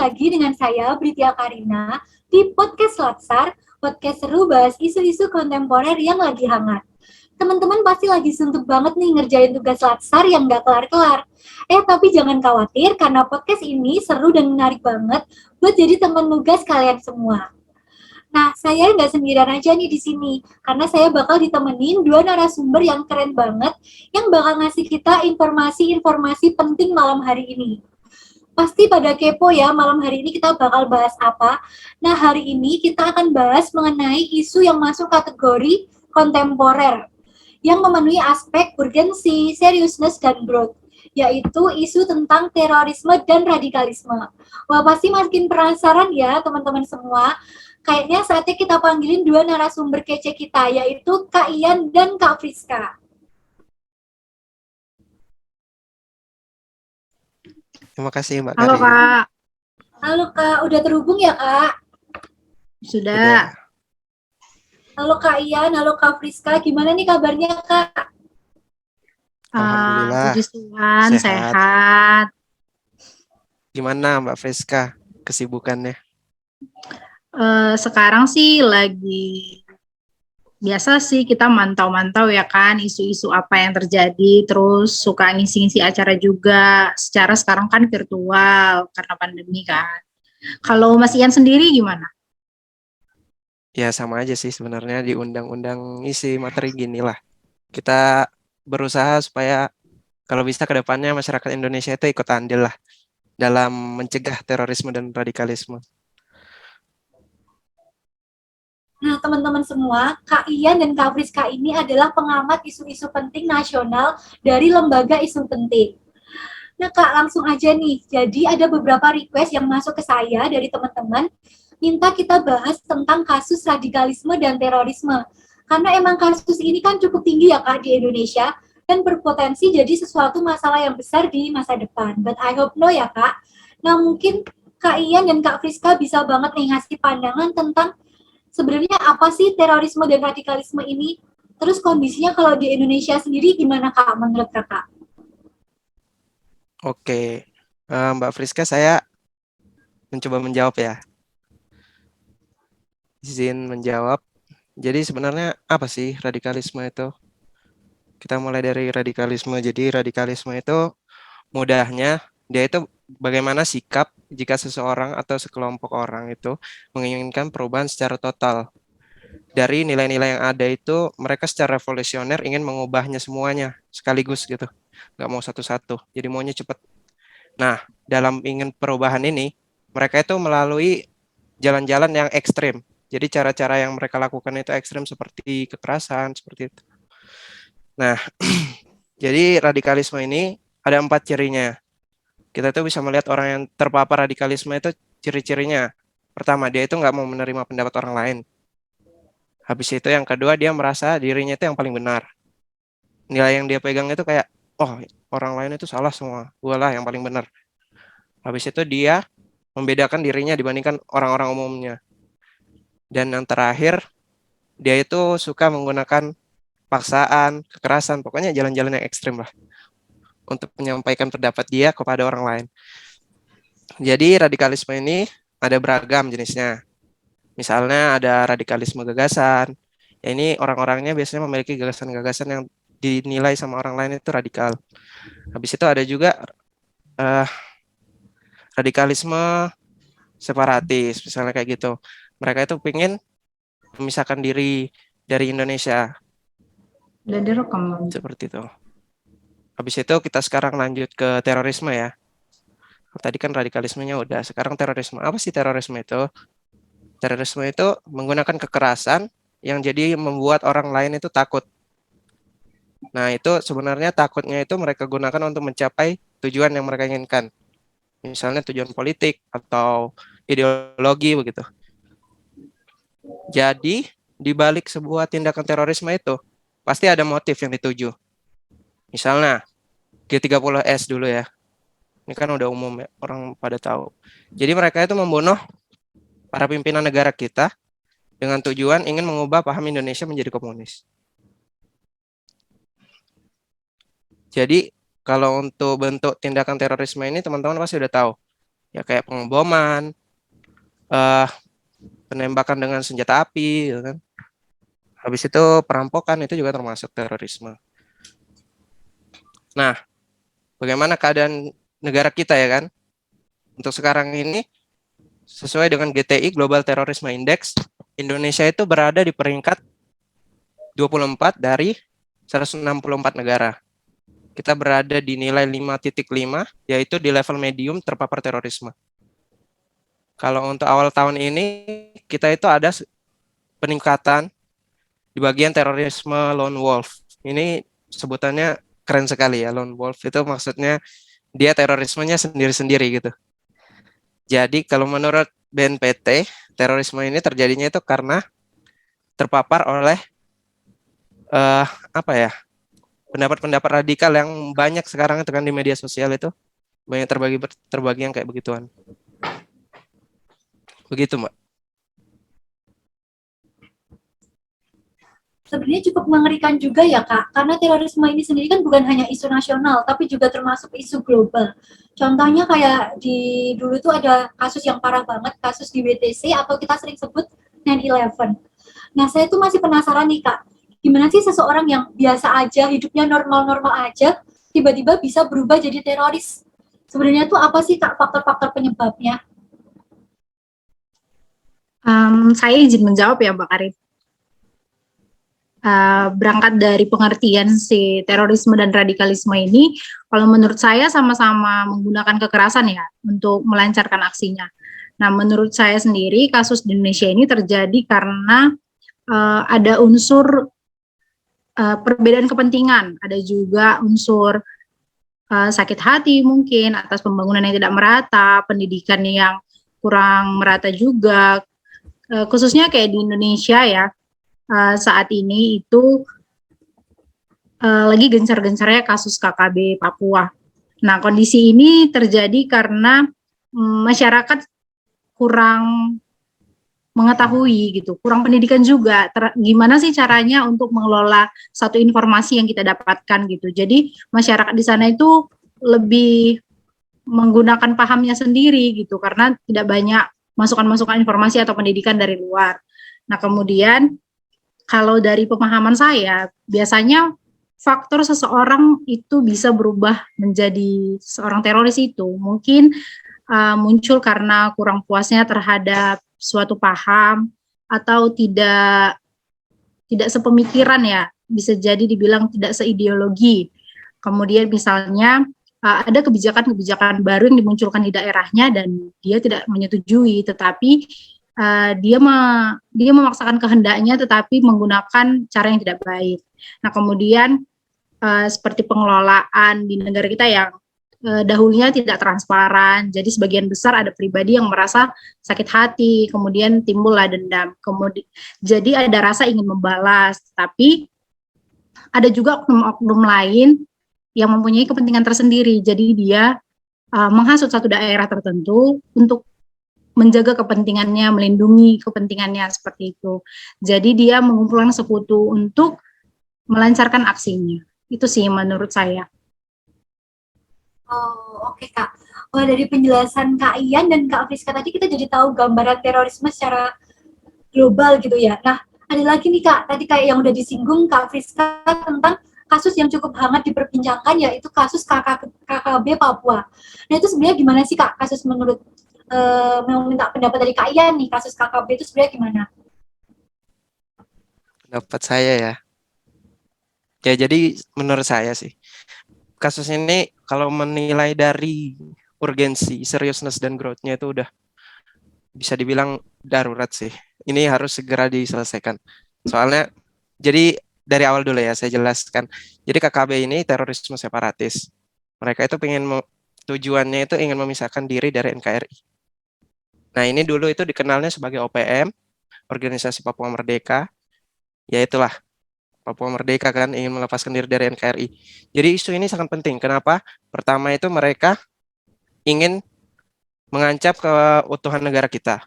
lagi dengan saya, Britia Karina, di Podcast Latsar, podcast seru bahas isu-isu kontemporer yang lagi hangat. Teman-teman pasti lagi suntuk banget nih ngerjain tugas Latsar yang nggak kelar-kelar. Tapi jangan khawatir, karena podcast ini seru dan menarik banget buat jadi teman tugas kalian semua. Nah, saya nggak sendirian aja nih di sini, karena saya bakal ditemenin dua narasumber yang keren banget, yang bakal ngasih kita informasi-informasi penting malam hari ini. Pasti pada kepo ya, malam hari ini kita bakal bahas apa. Nah, hari ini kita akan bahas mengenai isu yang masuk kategori kontemporer, yang memenuhi aspek urgensi, seriusness, dan growth, yaitu isu tentang terorisme dan radikalisme. Wah, pasti makin penasaran ya teman-teman semua. Kayaknya saatnya kita panggilin dua narasumber kece kita, yaitu Kak Ian dan Kak Friska. Terima kasih Mbak Halo Karin. Kak. Halo Kak, udah terhubung ya Kak? Sudah. Halo Kak Ian, halo Kak Friska, gimana nih kabarnya Kak? Alhamdulillah, Puji Tuhan, sehat. Gimana Mbak Friska kesibukannya? Sekarang sih lagi biasa sih kita mantau-mantau ya kan isu-isu apa yang terjadi, terus suka ngisi-ngisi acara juga. Secara sekarang kan virtual karena pandemi kan. Kalau Mas Ian sendiri gimana? Ya sama aja sih sebenarnya, di undang-undang isi materi gini lah. Kita berusaha supaya kalau bisa ke depannya masyarakat Indonesia itu ikut andil lah dalam mencegah terorisme dan radikalisme. Nah, teman-teman semua, Kak Ian dan Kak Friska ini adalah pengamat isu-isu penting nasional dari Lembaga Isu Penting. Nah, Kak, langsung aja nih. Jadi ada beberapa request yang masuk ke saya dari teman-teman, minta kita bahas tentang kasus radikalisme dan terorisme. Karena emang kasus ini kan cukup tinggi ya, Kak, di Indonesia, dan berpotensi jadi sesuatu masalah yang besar di masa depan. But I hope no ya, Kak. Nah, mungkin Kak Ian dan Kak Friska bisa banget nih ngasih pandangan tentang sebenarnya apa sih terorisme dan radikalisme ini? Terus kondisinya kalau di Indonesia sendiri gimana Kak menurut Kakak? Oke, Mbak Friska, saya mencoba menjawab ya. Izin menjawab. Jadi sebenarnya apa sih radikalisme itu? Kita mulai dari radikalisme. Jadi radikalisme itu mudahnya dia itu bagaimana sikap jika seseorang atau sekelompok orang itu menginginkan perubahan secara total. Dari nilai-nilai yang ada itu mereka secara revolusioner ingin mengubahnya semuanya sekaligus gitu. Nggak mau satu-satu. Jadi maunya cepat. Nah, dalam ingin perubahan ini mereka itu melalui jalan-jalan yang ekstrim. Jadi cara-cara yang mereka lakukan itu ekstrim seperti kekerasan, seperti itu. Nah, jadi radikalisme ini ada 4 cirinya. Kita tuh bisa melihat orang yang terpapar radikalisme itu ciri-cirinya. Pertama, dia itu nggak mau menerima pendapat orang lain. Habis itu yang kedua, dia merasa dirinya itu yang paling benar. Nilai yang dia pegang itu kayak, oh orang lain itu salah semua, gue lah yang paling benar. Habis itu dia membedakan dirinya dibandingkan orang-orang umumnya. Dan yang terakhir, dia itu suka menggunakan paksaan, kekerasan, pokoknya jalan-jalan yang ekstrim lah untuk menyampaikan pendapat dia kepada orang lain. Jadi radikalisme ini ada beragam jenisnya. Misalnya ada radikalisme gagasan. Ya, ini orang-orangnya biasanya memiliki gagasan-gagasan yang dinilai sama orang lain itu radikal. Habis itu ada juga radikalisme separatis, misalnya kayak gitu. Mereka itu ingin memisahkan diri dari Indonesia. Udah direkam. Seperti itu. Habis itu kita sekarang lanjut ke terorisme ya. Tadi kan radikalismenya udah, sekarang terorisme. Apa sih terorisme itu? Terorisme itu menggunakan kekerasan yang jadi membuat orang lain itu takut. Nah, itu sebenarnya takutnya itu mereka gunakan untuk mencapai tujuan yang mereka inginkan. Misalnya tujuan politik atau ideologi begitu. Jadi, di balik sebuah tindakan terorisme itu pasti ada motif yang dituju. Misalnya G30S dulu ya. Ini kan udah umum ya, orang pada tahu. Jadi mereka itu membunuh para pimpinan negara kita dengan tujuan ingin mengubah paham Indonesia menjadi komunis. Jadi kalau untuk bentuk tindakan terorisme ini teman-teman pasti udah tahu. Ya kayak pengeboman, eh penembakan dengan senjata api, gitu kan. Habis itu perampokan itu juga termasuk terorisme. Nah, bagaimana keadaan negara kita ya kan? Untuk sekarang ini sesuai dengan GTI Global Terrorism Index, Indonesia itu berada di peringkat 24 dari 164 negara. Kita berada di nilai 5.5, yaitu di level medium terpapar terorisme. Kalau untuk awal tahun ini, kita itu ada peningkatan di bagian terorisme lone wolf. Ini sebutannya keren sekali ya, lone wolf itu maksudnya dia terorismenya sendiri-sendiri gitu. Jadi kalau menurut BNPT, terorisme ini terjadinya itu karena terpapar oleh apa ya, pendapat-pendapat radikal yang banyak sekarang itu kan di media sosial itu banyak terbagi yang kayak begituan. Begitu, Mbak. Sebenarnya cukup mengerikan juga ya Kak, karena terorisme ini sendiri kan bukan hanya isu nasional, tapi juga termasuk isu global. Contohnya kayak di dulu tuh ada kasus yang parah banget, kasus di WTC atau kita sering sebut 9/11. Nah, saya tuh masih penasaran nih Kak, gimana sih seseorang yang biasa aja, hidupnya normal-normal aja, tiba-tiba bisa berubah jadi teroris? Sebenarnya tuh apa sih Kak faktor-faktor penyebabnya? Saya izin menjawab ya Mbak Karin. Berangkat dari pengertian si terorisme dan radikalisme ini, kalau menurut saya sama-sama menggunakan kekerasan ya untuk melancarkan aksinya. Nah, menurut saya sendiri kasus di Indonesia ini terjadi karena ada unsur perbedaan kepentingan, ada juga unsur sakit hati mungkin atas pembangunan yang tidak merata, pendidikan yang kurang merata juga, khususnya kayak di Indonesia ya. Saat ini itu lagi gencar-gencarnya kasus KKB Papua. Nah, kondisi ini terjadi karena masyarakat kurang mengetahui gitu, kurang pendidikan juga gimana sih caranya untuk mengelola satu informasi yang kita dapatkan gitu. Jadi masyarakat di sana itu lebih menggunakan pahamnya sendiri gitu karena tidak banyak masukan-masukan informasi atau pendidikan dari luar. Nah, kemudian kalau dari pemahaman saya, biasanya faktor seseorang itu bisa berubah menjadi seorang teroris itu mungkin muncul karena kurang puasnya terhadap suatu paham atau tidak sepemikiran ya, bisa jadi dibilang tidak seideologi. Kemudian misalnya ada kebijakan-kebijakan baru yang dimunculkan di daerahnya dan dia tidak menyetujui, tetapi dia memaksakan kehendaknya tetapi menggunakan cara yang tidak baik. Nah, kemudian seperti pengelolaan di negara kita yang dahulunya tidak transparan, jadi sebagian besar ada pribadi yang merasa sakit hati, kemudian timbullah dendam, kemudian jadi ada rasa ingin membalas, tapi ada juga oknum-oknum lain yang mempunyai kepentingan tersendiri, jadi dia menghasut satu daerah tertentu untuk menjaga kepentingannya, melindungi kepentingannya seperti itu. Jadi dia mengumpulkan sekutu untuk melancarkan aksinya. Itu sih menurut saya. Oh, oke Kak. Wah, dari penjelasan Kak Ian dan Kak Friska tadi kita jadi tahu gambaran terorisme secara global gitu ya. Nah, ada lagi nih Kak, tadi kayak yang udah disinggung Kak Friska tentang kasus yang cukup hangat diperbincangkan yaitu kasus KKB Papua. Nah, itu sebenarnya gimana sih Kak kasus menurut mau minta pendapat dari Kak Ian nih, kasus KKB itu sebenarnya gimana? Pendapat saya ya. Ya, jadi menurut saya sih, kasus ini kalau menilai dari urgensi, seriousness, dan growth-nya itu udah bisa dibilang darurat sih. Ini harus segera diselesaikan. Soalnya, jadi dari awal dulu ya, saya jelaskan. Jadi KKB ini terorisme separatis. Mereka itu tujuannya itu ingin memisahkan diri dari NKRI. Nah, ini dulu itu dikenalnya sebagai OPM, Organisasi Papua Merdeka. Ya itulah, Papua Merdeka kan ingin melepaskan diri dari NKRI. Jadi isu ini sangat penting. Kenapa? Pertama itu mereka ingin mengancam keutuhan negara kita.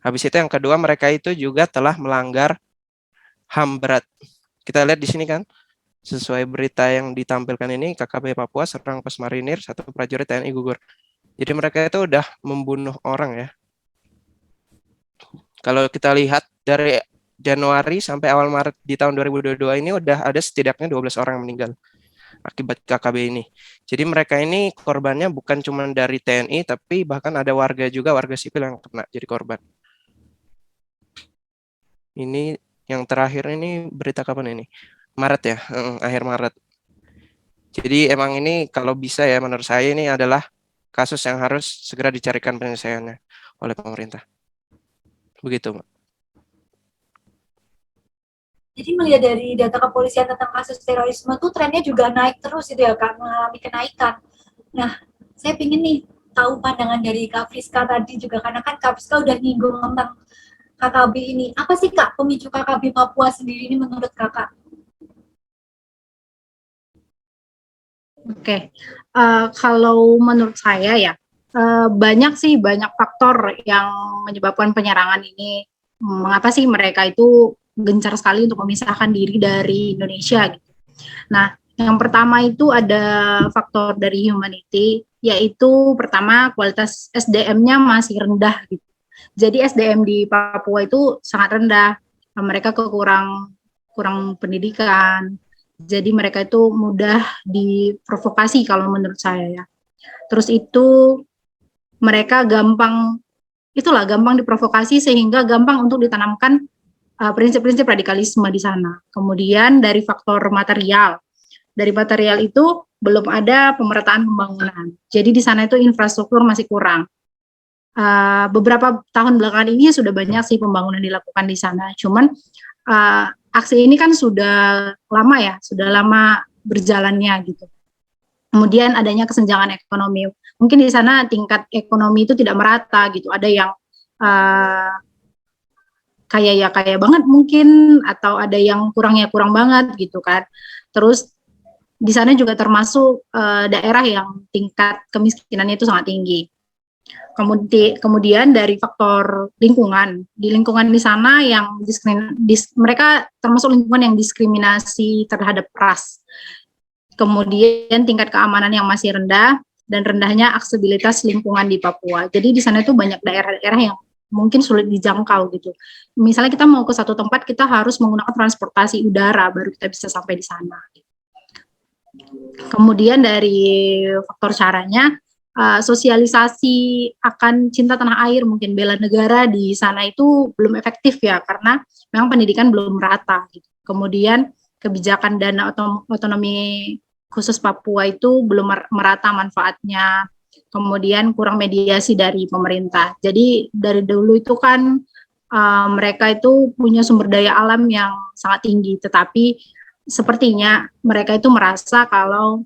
Habis itu yang kedua mereka itu juga telah melanggar HAM berat. Kita lihat di sini kan, sesuai berita yang ditampilkan ini, KKB Papua serang pos marinir, 1 prajurit TNI gugur. Jadi mereka itu udah membunuh orang ya. Kalau kita lihat dari Januari sampai awal Maret di tahun 2022 ini udah ada setidaknya 12 orang yang meninggal akibat KKB ini. Jadi mereka ini korbannya bukan cuma dari TNI, tapi bahkan ada warga juga, warga sipil yang kena jadi korban. Ini yang terakhir ini berita kapan ini? Maret ya, akhir Maret. Jadi emang ini kalau bisa ya menurut saya ini adalah kasus yang harus segera dicarikan penyelesaiannya oleh pemerintah. Begitu, Mbak. Jadi melihat dari data kepolisian tentang kasus terorisme tuh trennya juga naik terus itu ya Kak, mengalami kenaikan. Nah, saya ingin nih tahu pandangan dari Kak Friska tadi juga, karena kan Kak Friska udah nyinggung tentang KKB ini. Apa sih Kak pemicu KKB Papua sendiri ini menurut Kakak? Oke, kalau menurut saya ya, banyak faktor yang menyebabkan penyerangan ini. Mengapa sih mereka itu gencar sekali untuk memisahkan diri dari Indonesia gitu. Nah, yang pertama itu ada faktor dari humanity, yaitu pertama kualitas SDM-nya masih rendah gitu. Jadi SDM di Papua itu sangat rendah. Mereka kurang pendidikan. Jadi mereka itu mudah diprovokasi kalau menurut saya ya. Terus itu mereka gampang diprovokasi sehingga gampang untuk ditanamkan prinsip-prinsip radikalisme di sana. Kemudian dari faktor material. Dari material itu belum ada pemerataan pembangunan. Jadi di sana itu infrastruktur masih kurang. Beberapa tahun belakangan ini sudah banyak sih pembangunan dilakukan di sana. Cuman aksi ini kan sudah lama berjalannya gitu. Kemudian adanya kesenjangan ekonomi. Mungkin di sana tingkat ekonomi itu tidak merata gitu. Ada yang kaya banget mungkin, atau ada yang kurang banget gitu kan. Terus di sana juga termasuk daerah yang tingkat kemiskinannya itu sangat tinggi. Kemudian dari faktor lingkungan, di lingkungan di sana yang mereka termasuk lingkungan yang diskriminasi terhadap ras. Kemudian tingkat keamanan yang masih rendah dan rendahnya aksesibilitas lingkungan di Papua. Jadi di sana itu banyak daerah-daerah yang mungkin sulit dijangkau gitu. Misalnya kita mau ke satu tempat, kita harus menggunakan transportasi udara baru kita bisa sampai di sana. Kemudian dari faktor caranya, sosialisasi akan cinta tanah air, mungkin bela negara di sana itu belum efektif ya, karena memang pendidikan belum merata gitu. Kemudian kebijakan dana otonomi khusus Papua itu belum merata manfaatnya. Kemudian kurang mediasi dari pemerintah. Jadi dari dulu itu kan mereka itu punya sumber daya alam yang sangat tinggi, tetapi sepertinya mereka itu merasa kalau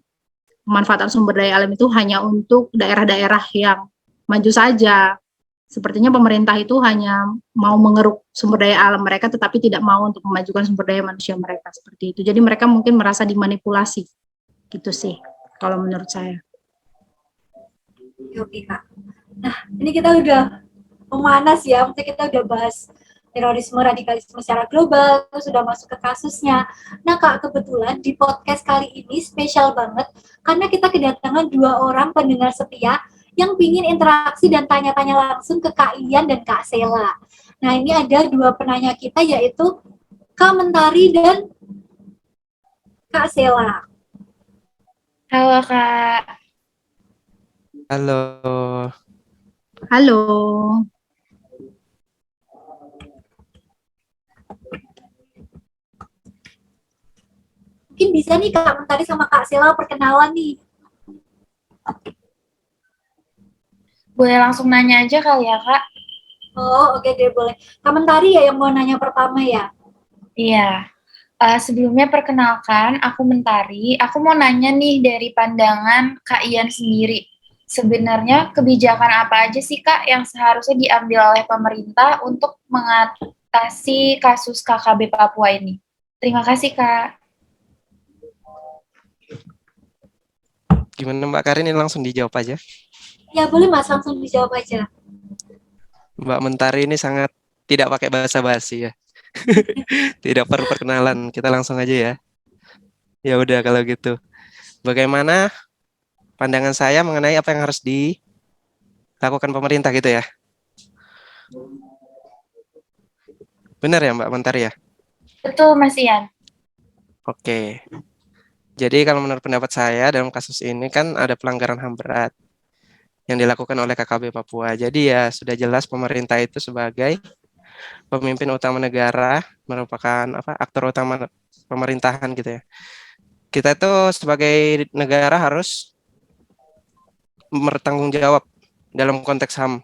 pemanfaatan sumber daya alam itu hanya untuk daerah-daerah yang maju saja. Sepertinya pemerintah itu hanya mau mengeruk sumber daya alam mereka, tetapi tidak mau untuk memajukan sumber daya manusia mereka, seperti itu. Jadi mereka mungkin merasa dimanipulasi, gitu sih, kalau menurut saya. Oke Kak. Nah, ini kita udah memanas ya, maksudnya kita udah bahas terorisme, radikalisme secara global, sudah masuk ke kasusnya. Nah Kak, kebetulan di podcast kali ini spesial banget, karena kita kedatangan 2 orang pendengar setia yang pingin interaksi dan tanya-tanya langsung ke Kak Ian dan Kak Sela. Nah ini ada 2 penanya kita, yaitu Kak Mentari dan Kak Sela. Halo Kak. Halo. Halo. Mungkin bisa nih Kak Mentari sama Kak Sela perkenalan nih. Boleh langsung nanya aja kali ya Kak? Oh oke deh, boleh. Kak Mentari ya yang mau nanya pertama ya? Iya. Sebelumnya perkenalkan, aku Mentari. Aku mau nanya nih dari pandangan Kak Ian sendiri. Sebenarnya kebijakan apa aja sih Kak yang seharusnya diambil oleh pemerintah untuk mengatasi kasus KKB Papua ini? Terima kasih Kak. Gimana Mbak Karin, ini langsung dijawab aja. Ya boleh Mas, langsung dijawab aja. Mbak Mentari ini sangat tidak pakai bahasa basi ya. Tidak perlu perkenalan, kita langsung aja ya. Ya udah kalau gitu. Bagaimana pandangan saya mengenai apa yang harus lakukan pemerintah gitu ya. Benar ya Mbak Mentari ya? Betul, Mas Ian. Oke. Jadi kalau menurut pendapat saya dalam kasus ini kan ada pelanggaran HAM berat yang dilakukan oleh KKB Papua. Jadi ya sudah jelas pemerintah itu sebagai pemimpin utama negara, merupakan aktor utama pemerintahan gitu ya. Kita itu sebagai negara harus bertanggung jawab dalam konteks HAM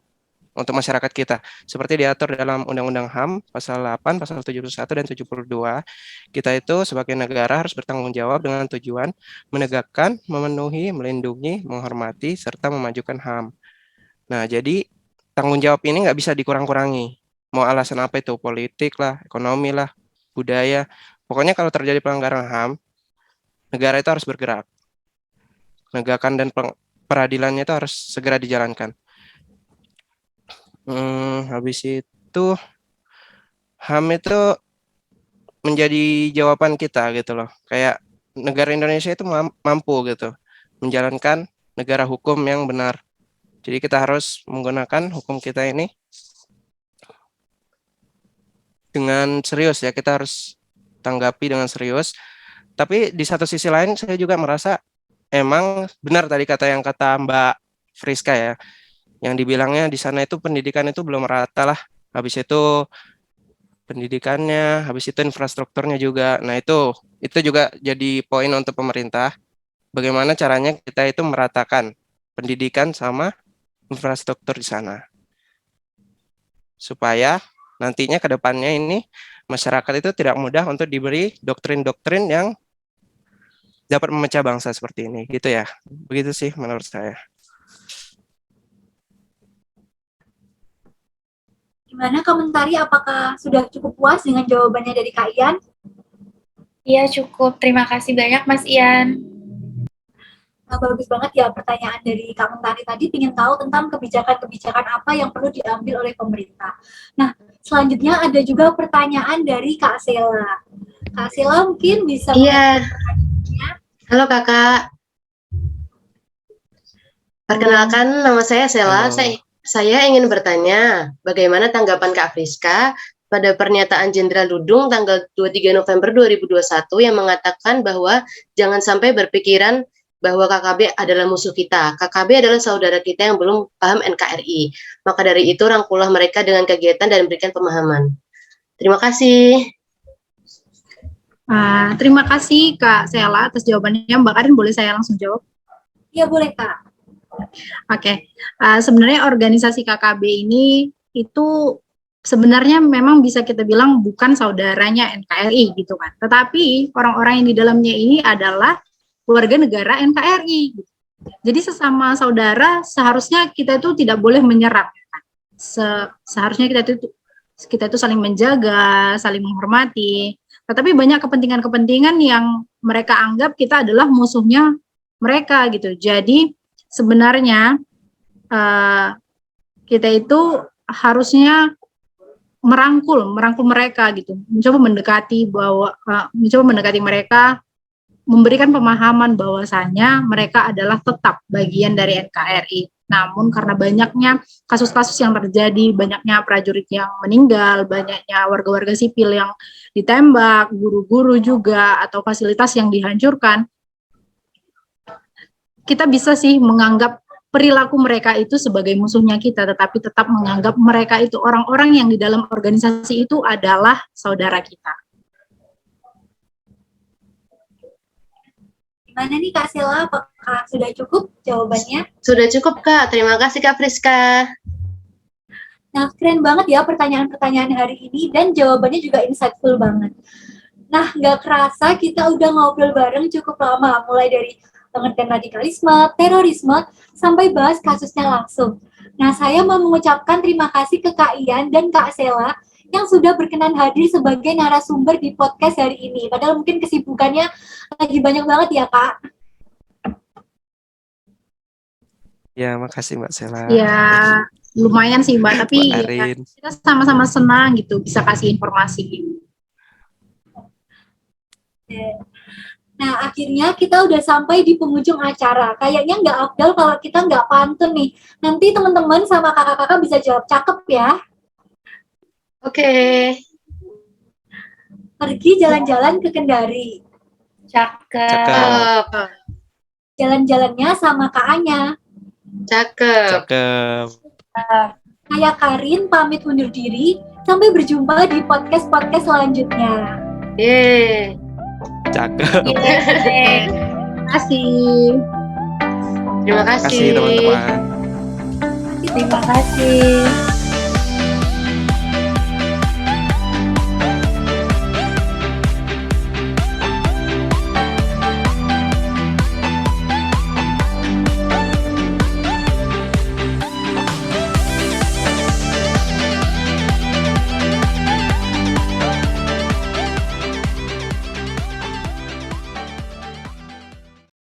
untuk masyarakat kita. Seperti diatur dalam Undang-Undang HAM pasal 8, pasal 71 dan 72, kita itu sebagai negara harus bertanggung jawab dengan tujuan menegakkan, memenuhi, melindungi, menghormati, serta memajukan HAM. Nah, jadi tanggung jawab ini nggak bisa dikurang-kurangi. Mau alasan apa itu? Politik lah, ekonomi lah, budaya. Pokoknya kalau terjadi pelanggaran HAM, negara itu harus bergerak. Penegakan dan peradilannya itu harus segera dijalankan. Habis itu HAM itu menjadi jawaban kita gitu loh. Kayak negara Indonesia itu mampu gitu menjalankan negara hukum yang benar. Jadi kita harus menggunakan hukum kita ini dengan serius ya. Kita harus tanggapi dengan serius. Tapi di satu sisi lain saya juga merasa emang benar tadi yang kata Mbak Friska ya, yang dibilangnya di sana itu pendidikan itu belum merata lah. Habis itu pendidikannya, habis itu infrastrukturnya juga. Nah itu juga jadi poin untuk pemerintah. Bagaimana caranya kita itu meratakan pendidikan sama infrastruktur di sana. Supaya nantinya ke depannya ini masyarakat itu tidak mudah untuk diberi doktrin-doktrin yang dapat memecah bangsa seperti ini, gitu ya. Begitu sih menurut saya. Gimana komentari, apakah sudah cukup puas dengan jawabannya dari Kak Ian? Iya, cukup. Terima kasih banyak, Mas Ian. Nah, bagus banget ya pertanyaan dari Kak Mentari tadi, ingin tahu tentang kebijakan-kebijakan apa yang perlu diambil oleh pemerintah. Nah, selanjutnya ada juga pertanyaan dari Kak Sela. Kak Sela mungkin bisa Iya. Halo Kakak. Perkenalkan, nama saya Sela. Saya ingin bertanya, bagaimana tanggapan Kak Friska pada pernyataan Jenderal Dudung tanggal 23 November 2021 yang mengatakan bahwa jangan sampai berpikiran bahwa KKB adalah musuh kita. KKB adalah saudara kita yang belum paham NKRI. Maka dari itu rangkulah mereka dengan kegiatan dan berikan pemahaman. Terima kasih. Terima kasih Kak Sela atas jawabannya. Mbak Karin, boleh saya langsung jawab? Iya, boleh Kak. Oke. Sebenarnya organisasi KKB ini itu sebenarnya memang bisa kita bilang bukan saudaranya NKRI gitu kan. Tetapi orang-orang yang di dalamnya ini adalah warga negara NKRI. Jadi sesama saudara seharusnya kita itu tidak boleh menyerang. Seharusnya kita itu saling menjaga, saling menghormati. Tetapi banyak kepentingan-kepentingan yang mereka anggap kita adalah musuhnya mereka gitu. Jadi sebenarnya kita itu harusnya merangkul mereka gitu, mencoba mendekati mereka, memberikan pemahaman bahwasanya mereka adalah tetap bagian dari NKRI. Namun karena banyaknya kasus-kasus yang terjadi, banyaknya prajurit yang meninggal, banyaknya warga-warga sipil yang ditembak, guru-guru juga, atau fasilitas yang dihancurkan, kita bisa sih menganggap perilaku mereka itu sebagai musuhnya kita, tetapi tetap menganggap mereka itu orang-orang yang di dalam organisasi itu adalah saudara kita. Gimana nih Kak Sela, apakah sudah cukup jawabannya? Sudah cukup Kak, terima kasih Kak Friska. Nah, keren banget ya pertanyaan-pertanyaan hari ini, dan jawabannya juga insightful banget. Nah, nggak kerasa kita udah ngobrol bareng cukup lama, mulai dari pengertian radikalisme, terorisme, sampai bahas kasusnya langsung. Nah, saya mau mengucapkan terima kasih ke Kak Ian dan Kak Sela yang sudah berkenan hadir sebagai narasumber di podcast hari ini. Padahal mungkin kesibukannya lagi banyak banget ya, Kak. Ya, makasih Mbak Sela. Ya, lumayan sih Mbak, tapi ya, kita sama-sama senang gitu bisa kasih informasi. Nah, akhirnya kita udah sampai di penghujung acara. Kayaknya nggak afdal kalau kita nggak pantun nih. Nanti teman-teman sama kakak-kakak bisa jawab cakep ya. Oke. Pergi jalan-jalan ke Kendari. Cakep. Cakep. Jalan-jalannya sama Kak Anya. Cakep. Cakep. Saya Karin pamit undur diri. Sampai berjumpa di podcast-podcast selanjutnya. Yeay. Cakep. Yeay. Terima kasih. Terima Terima kasih kasih. teman-teman. Terima kasih.